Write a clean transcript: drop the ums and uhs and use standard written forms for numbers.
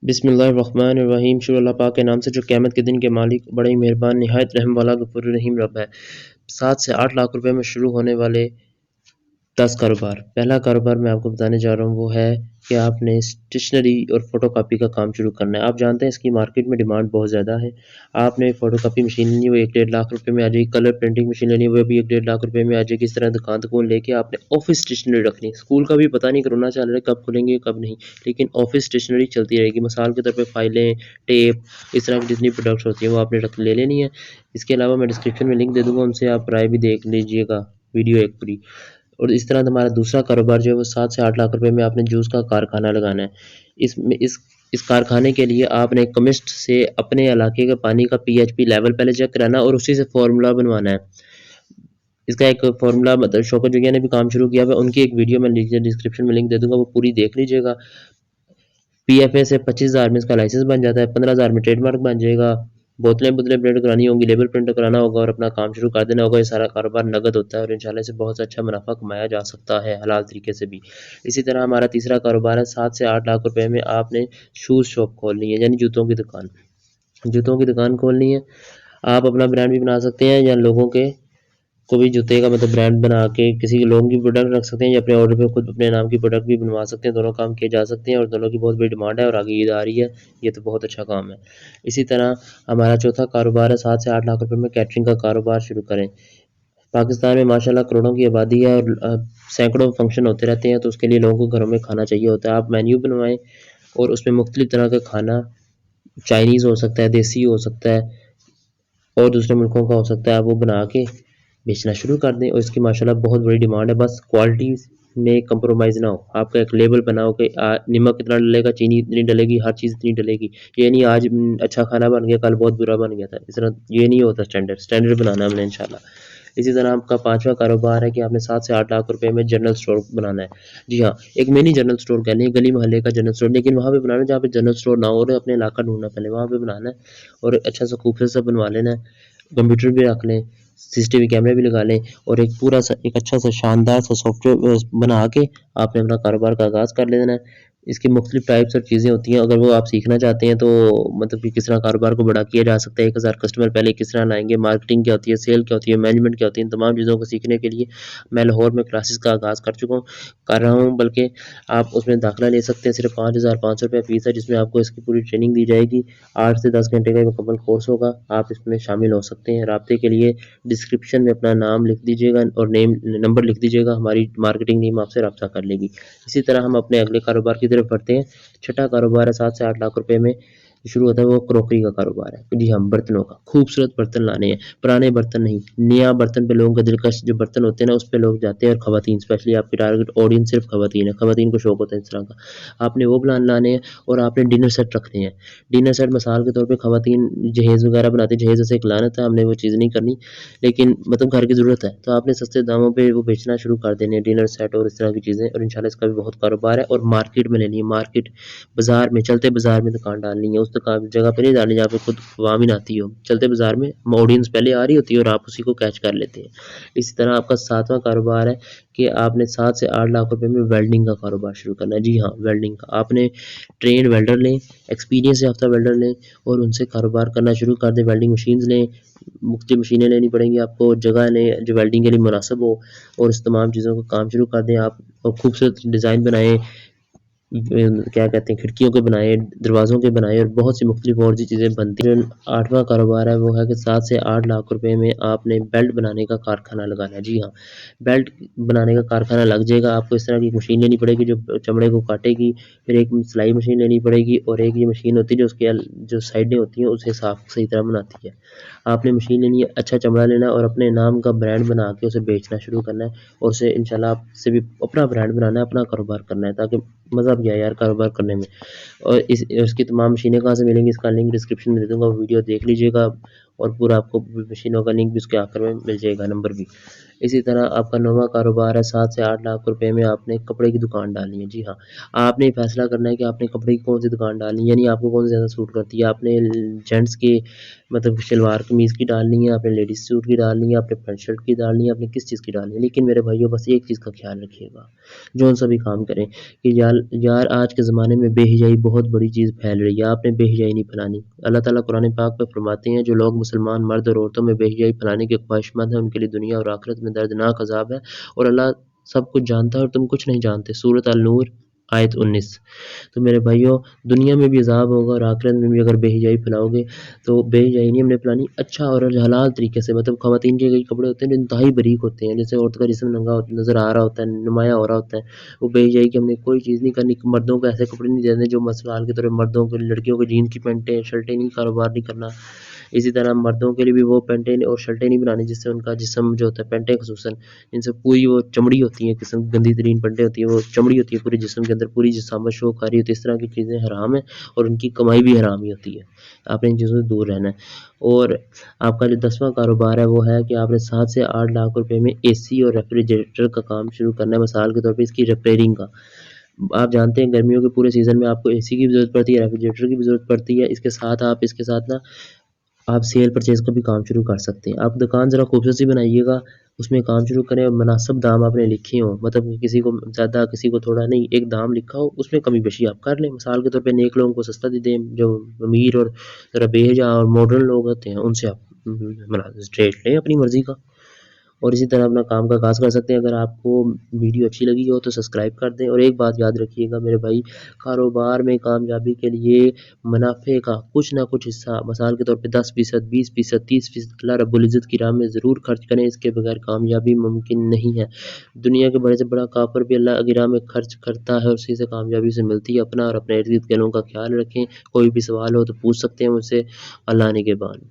بسم اللہ الرحمن الرحیم۔ شروع اللہ پاک کے نام سے جو قیامت کے دن کے مالک، بڑے ہی مہربان، نہایت رحم والا، غفور رحیم رب ہے۔ 7 سے 8 لاکھ روپے میں شروع ہونے والے 10 کاروبار۔ پہلا کاروبار میں آپ کو بتانے جا رہا ہوں وہ ہے کہ آپ نے اسٹیشنری اور فوٹو کاپی کا کام شروع کرنا ہے۔ آپ جانتے ہیں اس کی مارکیٹ میں ڈیمانڈ بہت زیادہ ہے۔ آپ نے فوٹو کاپی مشین لینی ہے، وہ 1.5 لاکھ روپے میں آ جائے گی۔ کلر پرنٹنگ مشین لینی ہے، وہ بھی 1.5 لاکھ روپے میں آ جائے گی۔ اس طرح دکان لے کے آپ نے آفس اسٹیشنری رکھنی ہے۔ اسکول کا بھی پتہ نہیں کرونا چل رہا ہے کب کھلیں گے کب نہیں، لیکن آفس اسٹیشنری چلتی رہے گی۔ مثال کے طور پہ فائلیں، ٹیپ، اس طرح کی جتنی پروڈکٹس ہوتی ہیں وہ آپ نے لے لینی ہے۔ اس کے علاوہ میں ڈسکرپشن میں لنک دے دوں گا، ان سے آپ رائے بھی دیکھ لیجئے گا، ویڈیو ایک پوری۔ اور اس طرح ہمارا دوسرا کاروبار جو ہے وہ 7 سے 8 لاکھ روپے میں آپ نے جوس کا کارخانہ لگانا ہے۔ اس کارخانے کے لیے آپ نے کیمسٹ سے اپنے علاقے کے پانی کا پی ایچ پی لیول پہلے چیک کرانا اور اسی سے فارمولا بنوانا ہے۔ اس کا ایک فارمولا مطلب شوکت جوگیا نے بھی کام شروع کیا ہوا، ان کی ایک ویڈیو میں ڈسکرپشن میں لنک دے دوں گا، وہ پوری دیکھ لیجیے گا۔ پی ایف اے سے 25,000 میں اس کا لائسنس بن جاتا ہے، 15,000 میں ٹریڈ مارک بن جائے گا۔ بوتلیں پرنٹ کرانی ہوں گی، لیبل پرنٹ کرانا ہوگا اور اپنا کام شروع کر دینا ہوگا۔ یہ سارا کاروبار نگد ہوتا ہے اور انشاءاللہ سے بہت اچھا منافع کمایا جا سکتا ہے حلال طریقے سے بھی۔ اسی طرح ہمارا تیسرا کاروبار ہے 7 سے 8 لاکھ روپے میں آپ نے شوز شاپ کھولنی ہے، یعنی جوتوں کی دکان۔ جوتوں کی دکان کھولنی ہے، آپ اپنا برانڈ بھی بنا سکتے ہیں یا لوگوں کے کو بھی جوتے کا مطلب برانڈ بنا کے کسی لوگوں کی پروڈکٹ رکھ سکتے ہیں یا اپنے آرڈر پہ خود اپنے نام کی پروڈکٹ بھی بنوا سکتے ہیں۔ دونوں کام کیے جا سکتے ہیں اور دونوں کی بہت بڑی ڈیمانڈ ہے اور آگے عید آ رہی ہے، یہ تو بہت اچھا کام ہے۔ اسی طرح ہمارا چوتھا کاروبار ہے 7 سے 8 لاکھ روپے میں کیٹرنگ کا کاروبار شروع کریں۔ پاکستان میں ماشاءاللہ کروڑوں کی آبادی ہے اور سینکڑوں فنکشن ہوتے رہتے ہیں، تو اس کے لیے لوگوں کو گھروں میں کھانا چاہیے ہوتا ہے۔ آپ مینیو بنوائیں اور اس میں مختلف طرح کا کھانا، چائنیز ہو سکتا ہے، دیسی ہو سکتا ہے اور دوسرے ملکوں کا ہو سکتا ہے، آپ وہ بنا کے بیچنا شروع کر دیں اور اس کی ماشاءاللہ بہت بڑی ڈیمانڈ ہے۔ بس کوالٹی میں کمپرومائز نہ ہو، آپ کا ایک لیبل بناؤ کہ نمک اتنا ڈلے گا، چینی اتنی ڈلے گی، ہر چیز اتنی ڈلے گی۔ یہ نہیں آج اچھا کھانا بن گیا کل بہت برا بن گیا تھا، اس طرح یہ نہیں ہوتا۔ سٹینڈرڈ بنانا ہے ہم نے انشاءاللہ۔ اسی طرح آپ کا پانچواں کاروبار ہے کہ آپ نے 7 سے 8 لاکھ روپے میں جنرل اسٹور بنانا ہے۔ جی ہاں، ایک منی جنرل اسٹور کہہ لیں، گلی محلے کا جنرل اسٹور، لیکن وہاں پہ بنانا جہاں پہ جنرل اسٹور نہ ہو، اور اپنے علاقہ ڈھونڈنا پہلے وہاں پہ بنانا ہے اور اچھا سا خوبصورت سا بنوا لینا ہے۔ کمپیوٹر بھی رکھ لیں، سی سی ٹی وی کیمرے بھی لگا لیں اور ایک پورا سا ایک اچھا سا شاندار سا سافٹ ویئر بنا کے آپ نے اپنا کاروبار کا آغاز کر لینا ہے۔ اس کی مختلف ٹائپس اور چیزیں ہوتی ہیں، اگر وہ آپ سیکھنا چاہتے ہیں تو مطلب کہ کس طرح کاروبار کو بڑا کیا جا سکتا ہے، 1000 کسٹمر پہلے کس طرح لائیں گے، مارکیٹنگ کیا ہوتی ہے، سیل کیا ہوتی ہے، مینجمنٹ کیا ہوتی ہے، ان تمام چیزوں کو سیکھنے کے لیے میں لاہور میں کلاسز کا آغاز کر رہا ہوں، بلکہ آپ اس میں داخلہ لے سکتے ہیں۔ صرف 5,500 روپے فیس ہے، جس میں آپ کو اس کی پوری ٹریننگ دی جائے گی۔ 8 سے 10 گھنٹے کا مکمل کورس ہوگا، آپ اس میں شامل ہو سکتے ہیں۔ رابطے کے لیے ڈسکرپشن میں اپنا نام لکھ دیجیے گا اور نمبر لکھ دیجیے گا، ہماری مارکیٹنگ ٹیم آپ سے رابطہ کر لے گی۔ اسی طرح ہم اپنے اگلے کاروبار کی طرف بڑھتے ہیں۔ چھٹا کاروبار ہے 7 سے 8 لاکھ روپے میں شروع ہوتا ہے، وہ کروکری کا کاروبار ہے۔ جی ہم برتنوں کا، خوبصورت برتن لانے ہیں، پرانے برتن نہیں، نیا برتن پہ لوگوں کا دلکش جو برتن ہوتے ہیں نا اس پہ لوگ جاتے ہیں، اور خواتین اسپیشلی آپ کی ٹارگٹ آڈینس صرف خواتین ہے، خواتین کو شوق ہوتا ہے اس طرح کا۔ آپ نے وہ لانے ہیں اور آپ نے ڈنر سیٹ رکھنے ہیں۔ ڈنر سیٹ مثال کے طور پہ خواتین جہیز وغیرہ بناتی ہیں، جہیز سے ایک لعنت ہے، ہم نے وہ چیز نہیں کرنی، لیکن مطلب گھر کی ضرورت ہے تو آپ نے سستے داموں پہ وہ بیچنا شروع کر دینے ہیں، ڈنر سیٹ اور اس طرح کی چیزیں، اور انشاءاللہ اس کا بھی بہت کاروبار ہے۔ اور مارکیٹ میں لینی ہے، مارکیٹ بازار میں، چلتے بازار میں دکان ڈالنی ہے، اس جگہ پہ نہیں ڈالنی جہاں پہ خود عوام ہی نہ آتی ہو، چلتے بازار میں آڈینس پہلے آ رہی ہوتی ہے اور آپ اسی کو کیچ کر لیتے ہیں۔ اسی طرح آپ کا 7واں کاروبار ہے کہ آپ نے 7 سے 8 لاکھ روپے میں ویلڈنگ کا کاروبار شروع کرنا ہے۔ جی ہاں، ویلڈنگ کا آپ نے ٹرینڈ ویلڈر لیں، ایکسپیرینس یافتہ ویلڈر لیں اور ان سے کاروبار کرنا شروع کر دیں۔ ویلڈنگ مشینز لیں، مختلف مشینیں لینی پڑیں گی آپ کو، جگہ لیں جو ویلڈنگ کے لیے مناسب ہو اور اس تمام چیزوں کا کام شروع کر دیں۔ آپ خوبصورت ڈیزائن بنائیں، کیا کہتے ہیں، کھڑکیوں کے بنائیں، دروازوں کے بنائیں اور بہت سی مختلف اور چیزیں بنتی ہیں۔ 8واں کاروبار ہے وہ ہے کہ 7 سے 8 لاکھ روپے میں آپ نے بیلٹ بنانے کا کارخانہ لگانا ہے۔ جی ہاں، بیلٹ بنانے کا کارخانہ لگ جائے گا۔ آپ کو اس طرح کی مشین لینی پڑے گی جو چمڑے کو کاٹے گی، پھر ایک سلائی مشین لینی پڑے گی اور ایک یہ مشین ہوتی ہے جو اس کے جو سائڈیں ہوتی ہیں اسے صحیح طرح بناتی ہے۔ آپ نے مشین لینی ہے، اچھا چمڑا لینا ہے اور اپنے نام کا برانڈ بنا کے اسے بیچنا شروع کرنا ہے اور اسے انشاءاللہ آپ سے بھی اپنا برانڈ بنانا ہے، اپنا کاروبار کرنا ہے، تاکہ مزہ بھی آئے یار کاروبار کرنے میں۔ اور اس کی تمام مشینیں کہاں سے ملیں گی اس کا لنک ڈسکرپشن میں دے دوں گا، ویڈیو دیکھ لیجیے گا اور پورا آپ کو مشینوں کا لنک بھی اس کے آخر میں مل جائے گا، نمبر بھی۔ اسی طرح آپ کا نواں کاروبار ہے، 7 سے 8 لاکھ روپے میں آپ نے کپڑے کی دکان ڈالنی ہے۔ جی ہاں، آپ نے فیصلہ کرنا ہے کہ آپ نے کپڑے کی کون سی دکان ڈالنی ہے، یعنی آپ کو کون سی زیادہ سوٹ کرتی ہے۔ آپ نے جینٹس کی مطلب شلوار قمیض کی ڈالنی ہے، آپ نے لیڈیز سوٹ کی ڈالنی ہے، آپ نے پینٹ شرٹ کی ڈالنی ہے، آپ نے کس چیز کی ڈالنی ہے۔ لیکن میرے بھائیوں بس ایک چیز کا خیال رکھیے گا، جو ان سبھی کام کریں کہ یار آج کے زمانے میں بے حیائی بہت بڑی چیز پھیل رہی ہے، آپ نے بے حیائی نہیں پھیلانی۔ اللہ تعالیٰ قرآن پاک میں فرماتے ہیں جو لوگ مسلمان مرد اور عورتوں میں بے حیائی پھیلانے کے خواہش مند ہیں ان کے لیے دنیا اور آخرت میں دردناک عذاب ہے، اور اللہ سب کچھ جانتا ہے اور تم کچھ نہیں جانتے۔ سورۃ النور آیت 19۔ تو میرے بھائیوں دنیا میں بھی عذاب ہوگا اور آخرت میں بھی اگر بے حیائی پھیلاؤ گے تو بے حیائی نہیں ہم نے پھیلانی، اچھا اور حلال طریقے سے۔ مطلب خواتین کے کئی کپڑے ہوتے ہیں جو انتہائی باریک ہوتے ہیں، جیسے عورت کا جسم ننگا نظر آ رہا ہوتا ہے، نمایاں ہو رہا ہوتا ہے، وہ بے حیائی کی ہم نے کوئی چیز نہیں کرنی۔ مردوں کو ایسے کپڑے نہیں دینے جو مثال کے طور پر مردوں کو لڑکیوں کو جین کی پینٹیں شرٹیں نہیں کاروبار نہیں کرنا۔ اسی طرح مردوں کے لیے بھی وہ پینٹیں اور شرٹیں نہیں بنانی جس سے ان کا جسم جو ہوتا ہے، پینٹیں خصوصاً ان سے پوری وہ چمڑی ہوتی ہیں، قسم گندی ترین پینٹیں ہوتی ہیں، وہ چمڑی ہوتی ہے پورے جسم کے اندر، پوری جسامت شو کاری ہوتی ہے۔ اس طرح کی چیزیں حرام ہیں اور ان کی کمائی بھی حرام ہی ہوتی ہے، آپ نے ان چیزوں سے دور رہنا ہے۔ اور آپ کا جو 10واں کاروبار ہے وہ ہے کہ آپ نے 7 سے 8 لاکھ روپے میں اے سی اور ریفریجریٹر کا کام شروع کرنا ہے، مثال کے طور پہ اس کی ریپیئرنگ کا۔ آپ جانتے ہیں گرمیوں کے پورے سیزن میں آپ کو اے سی کی بھی ضرورت پڑتی ہے، ریفریجریٹر کی بھی ضرورت پڑتی ہے، اس کے ساتھ نا آپ سیل پرچیز کا بھی کام شروع کر سکتے ہیں۔ آپ دکان ذرا خوبصورت سی بنائیے گا، اس میں کام شروع کریں اور مناسب دام آپ نے لکھے ہوں، مطلب کسی کو زیادہ کسی کو تھوڑا نہیں، ایک دام لکھا ہو اس میں کمی بیشی آپ کر لیں۔ مثال کے طور پہ نیک لوگوں کو سستا دے دیں، جو امیر اور ذرا بے حیا اور ماڈرن لوگ ہوتے ہیں ان سے آپ ریٹ لیں اپنی مرضی کا، اور اسی طرح اپنا کام کا آغاز کر سکتے ہیں۔ اگر آپ کو ویڈیو اچھی لگی ہو تو سبسکرائب کر دیں، اور ایک بات یاد رکھیے گا میرے بھائی، کاروبار میں کامیابی کے لیے منافع کا کچھ نہ کچھ حصہ، مثال کے طور پہ 10%، 20%، 30% اللہ رب العزت کی راہ میں ضرور خرچ کریں، اس کے بغیر کامیابی ممکن نہیں ہے۔ دنیا کے بڑے سے بڑا کافر بھی اللہ کی راہ میں خرچ کرتا ہے اور اسی سے کامیابی سے ملتی ہے۔ اپنا اور اپنے ارد گرد کے لوگوں کا خیال رکھیں، کوئی بھی سوال ہو تو پوچھ سکتے ہیں مجھ سے۔ اللہ نگہبان۔